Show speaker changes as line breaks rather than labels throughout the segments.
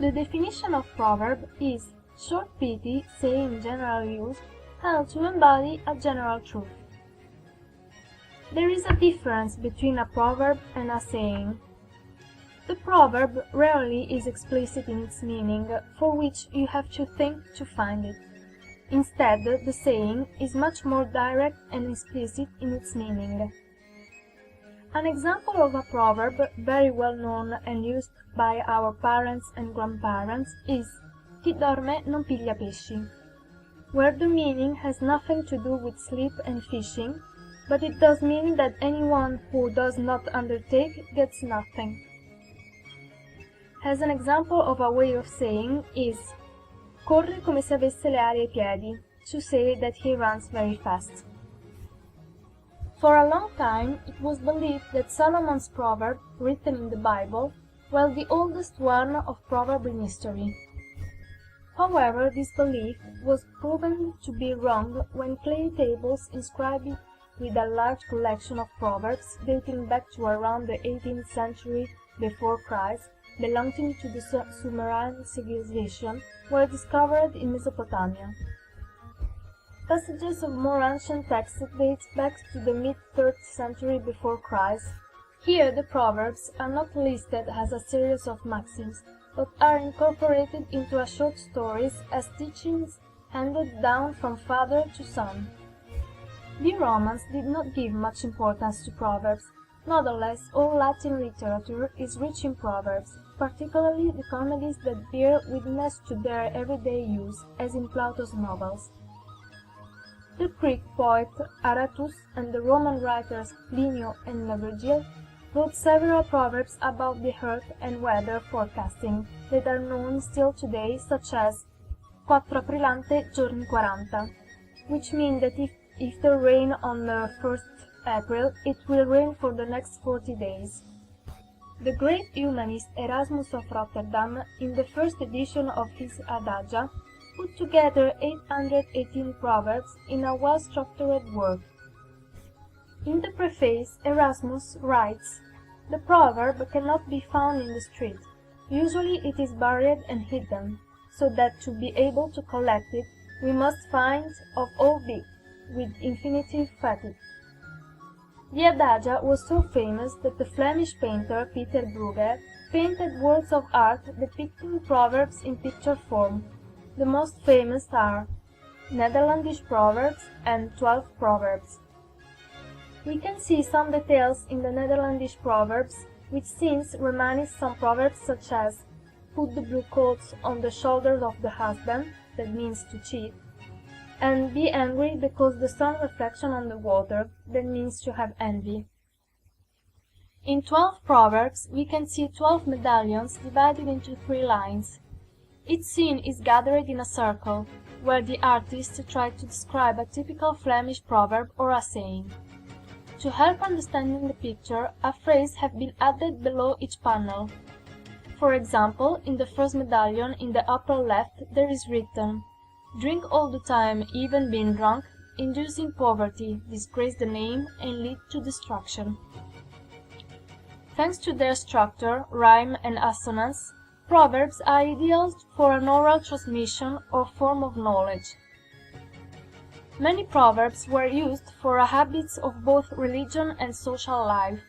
The definition of proverb is short pithy saying in general use held to embody a general truth. There is a difference between a proverb and a saying. The proverb rarely is explicit in its meaning, for which you have to think to find it. Instead, the saying is much more direct and explicit in its meaning. An example of a proverb very well known and used by our parents and grandparents is "Chi dorme non piglia pesci," where the meaning has nothing to do with sleep and fishing, but it does mean that anyone who does not undertake gets nothing. As an example of a way of saying is "corre come se avesse le ali ai piedi," to say that he runs very fast. For a long time it was believed that Solomon's proverb, written in the Bible, was the oldest one of proverb in history. However, this belief was proven to be wrong when clay tables inscribed with a large collection of proverbs dating back to around the 18th century before Christ, belonging to the Sumerian civilization, were discovered in Mesopotamia. Passages of more ancient texts date back to the mid-3rd century before Christ. Here the proverbs are not listed as a series of maxims, but are incorporated into short stories as teachings handed down from father to son. The Romans did not give much importance to proverbs. Nonetheless, all Latin literature is rich in proverbs, particularly the comedies that bear witness to their everyday use, as in Plato's novels. The Greek poet Aratus and the Roman writers Plinio and Virgil wrote several proverbs about the earth and weather forecasting that are known still today, such as "Quattro Aprilante giorni 40", which mean that if there rain on the 1st April, it will rain for the next 40 days. The great humanist Erasmus of Rotterdam, in the first edition of his Adagia, put together 818 proverbs in a well-structured work. In the preface, Erasmus writes, "The proverb cannot be found in the street. Usually it is buried and hidden, so that to be able to collect it, we must find of all big, with infinitive fatigue." The Adagia was so famous that the Flemish painter Peter Brugger painted works of art depicting proverbs in picture form. The most famous are Netherlandish Proverbs and 12 Proverbs. We can see some details in the Netherlandish Proverbs, which scenes reminisce some proverbs such as "put the blue coats on the shoulders of the husband," that means to cheat, and "be angry because the sun reflection on the water," that means to have envy. In 12 Proverbs we can see 12 medallions divided into 3 lines. Each scene is gathered in a circle, where the artist tried to describe a typical Flemish proverb or a saying. To help understanding the picture, a phrase has been added below each panel. For example, in the first medallion in the upper left there is written, "Drink all the time, even being drunk, inducing poverty, disgrace the name, and lead to destruction." Thanks to their structure, rhyme, and assonance, proverbs are ideal for an oral transmission or form of knowledge. Many proverbs were used for habits of both religion and social life.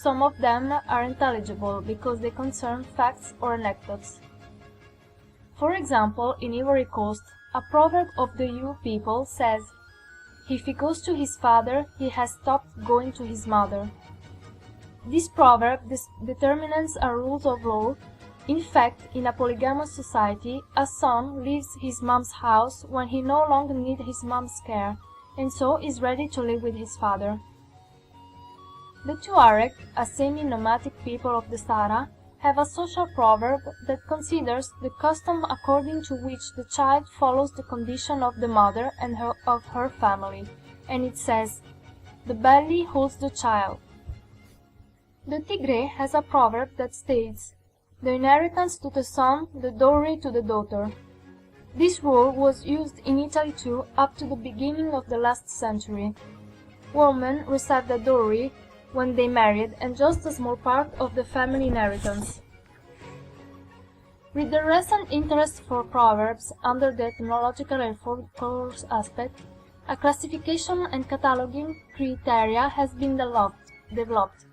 Some of them are intelligible because they concern facts or anecdotes. For example, in Ivory Coast, a proverb of the Yu people says, "If he goes to his father, he has stopped going to his mother." This proverb determines a rule of law. In fact, in a polygamous society, a son leaves his mom's house when he no longer needs his mom's care, and so is ready to live with his father. The Tuareg, a semi-nomadic people of the Sahara, have a social proverb that considers the custom according to which the child follows the condition of the mother and of her family, and it says, "The belly holds the child." The Tigray has a proverb that states, "The inheritance to the son, the dowry to the daughter." This rule was used in Italy too up to the beginning of the last century. Women received a dowry when they married and just a small part of the family inheritance. With the recent interest for proverbs under the ethnological and folklore aspect, a classification and cataloging criteria has been developed.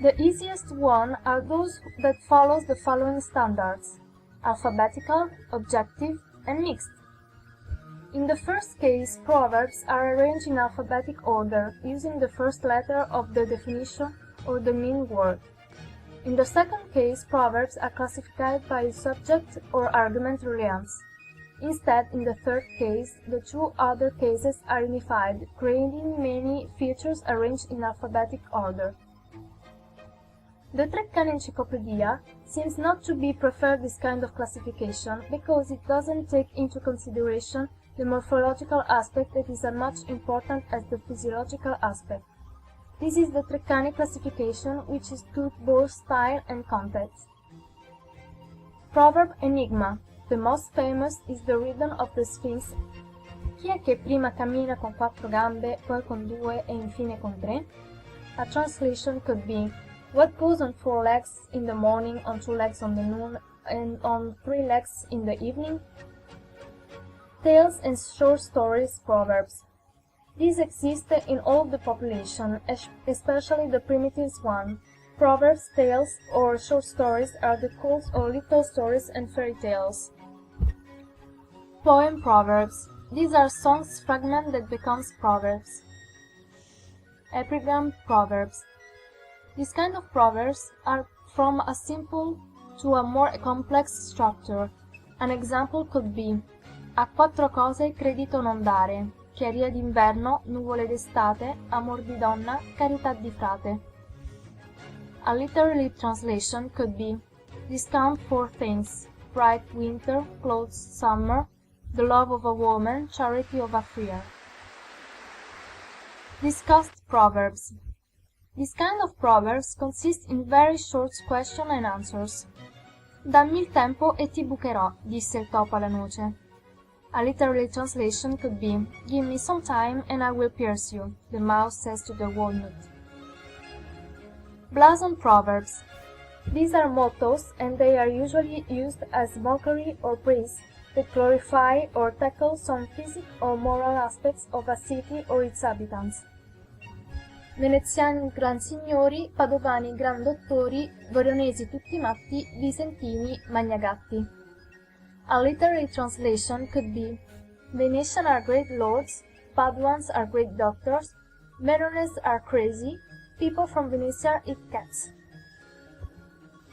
The easiest one are those that follow the following standards: alphabetical, objective, and mixed. In the first case, proverbs are arranged in alphabetic order, using the first letter of the definition or the meaning word. In the second case, proverbs are classified by subject or argument relevance. Instead, in the third case, the two other cases are unified, creating many features arranged in alphabetic order. The Treccani Encyclopedia seems not to be preferred this kind of classification because it doesn't take into consideration the morphological aspect that is as much important as the physiological aspect. This is the Treccani classification, which is good both style and context. Proverb Enigma. The most famous is the riddle of the Sphinx. Chi è che prima cammina con 4 gambe, poi con 2 e infine con 3? A translation could be, what goes on 4 legs in the morning, on 2 legs on the noon, and on 3 legs in the evening? Tales and short stories proverbs. These exist in all the population, especially the primitive one. Proverbs, tales, or short stories are the calls or little stories and fairy tales. Poem proverbs. These are songs fragments that becomes proverbs. Epigram proverbs. These kind of proverbs are from a simple to a more complex structure. An example could be: a 4 cose credito non dare, chiaria d'inverno, nuvole d'estate, amor di donna, carità di frate. A literary translation could be: discount 4 things, bright winter, clothes summer, the love of a woman, charity of a friar. Discussed proverbs. This kind of proverbs consist in very short question and answers. Dammi il tempo e ti bucherò, disse il topo alla noce. A literary translation could be, give me some time and I will pierce you, the mouse says to the walnut. Blazon proverbs. These are mottos and they are usually used as mockery or praise that glorify or tackle some physical or moral aspects of a city or its inhabitants. Veneziani gran signori, padovani gran dottori, veronesi tutti matti, bisentini magnagatti. A literary translation could be, Venetians are great lords, Paduans are great doctors, Veronese are crazy, people from Venetia eat cats.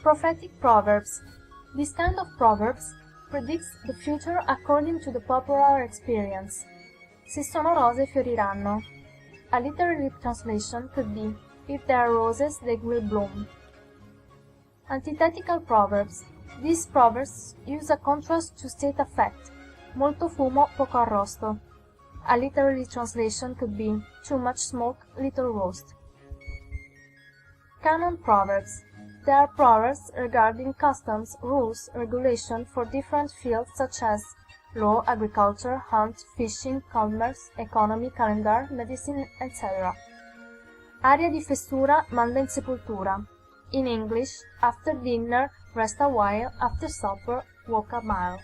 Prophetic proverbs. This kind of proverbs predicts the future according to the popular experience. Se sono rose fioriranno. A literary translation could be, if there are roses they will bloom. Antithetical proverbs. These proverbs use a contrast to state a fact. Molto fumo, poco arrosto. A literary translation could be, too much smoke, little roast. Canon proverbs. They are proverbs regarding customs, rules, regulations for different fields such as law, agriculture, hunt, fishing, commerce, economy, calendar, medicine, etc. Aria di fessura manda in sepoltura. In English, after dinner, rest a while, after supper, walk a mile.